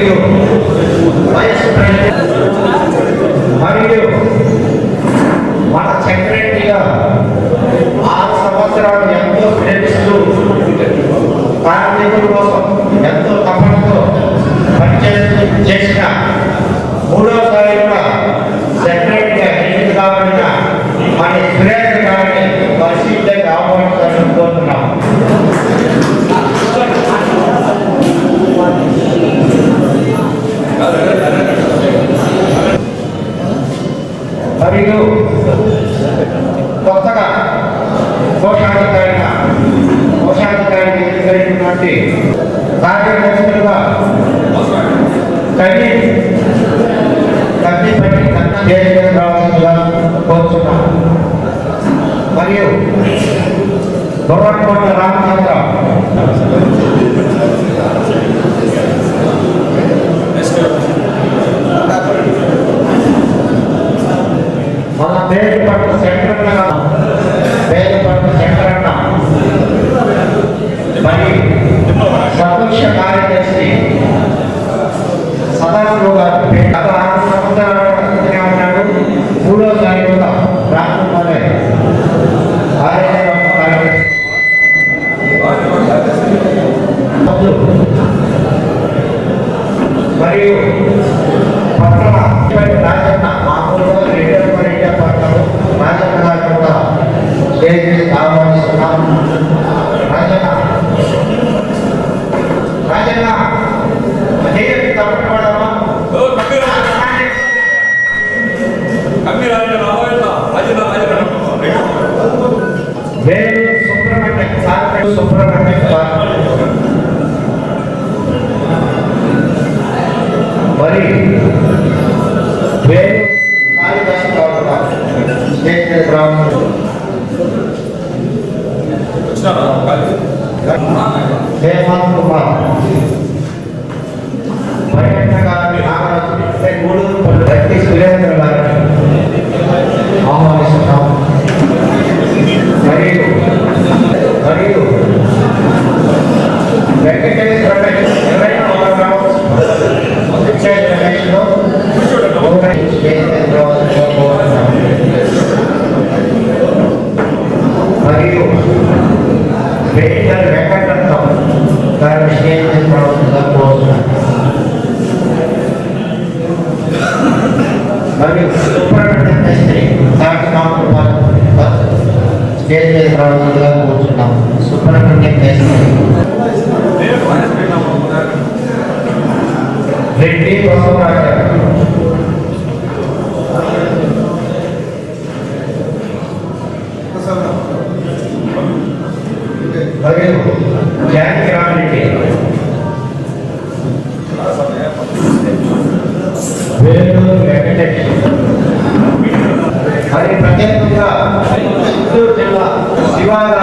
మరియు vice president మరియు మన సెక్రటరీగా 6 సంవత్సరాలు ఎంతో శ్రమిస్తూ కార్మికుల కోసం ఎంతో తపనతో పనిచేసిన మూడోసారి కూడా సెక్రటరీగా ఎన్నిక కాబడిన మన సురేష్ గారిని పరిశీలనగా ఆహ్వానించాలని కోరుతున్నాం. మరియు కొత్తగా కోశాధికారిని ఎన్నికైనటువంటి కార్యదర్శులుగా కన్నిపట్టి రావాల్సిందిగా కోరుతున్నాం. మరియు దొరకొండ రామచంద్ర మన పేరుపట్ల శంకరన్న మరియు సదృక్ష కార్యదర్శి సదాశివ గారు గత 6 సంవత్సరాలు ఉన్నాడు. మూడోసారి కూడా రాష్ట్రంలోనే మరియు పట్టణ రాజన్న మామూలుగా రెడ్డి పట్టణం రాజన్న గారు కూడా స్టేజ్ మీద ఆహ్వానిస్తున్నాం. రాజన్న తప్పడమా వేలు సుబ్రహ్మణ్యం మరి వేలు కాళిదాసు హేమంత్ కుమార్ పర్యటన గారి నాగరాజు వ్యక్తి సురేంద్ర గారిని ఆహ్వానిస్తున్నాం. మరియు వెంకటేశ్వర మరియు వెంకటరత్నం గారి స్టేజ్ కోరుతున్నాం. మరియు సుబ్రహ్మణ్యం మేస్త్రి స్టేజ్ మీద రావాల్సిందిగా కూర్చున్నాం. సుబ్రహ్మణ్యం మేస్త్రి రెడ్డి బసవరాజ మరియు జానకి రామరెడ్డి వేలూరు వెంకటేష్ మరి ప్రత్యేకంగా చిత్తూరు జిల్లా శివాగా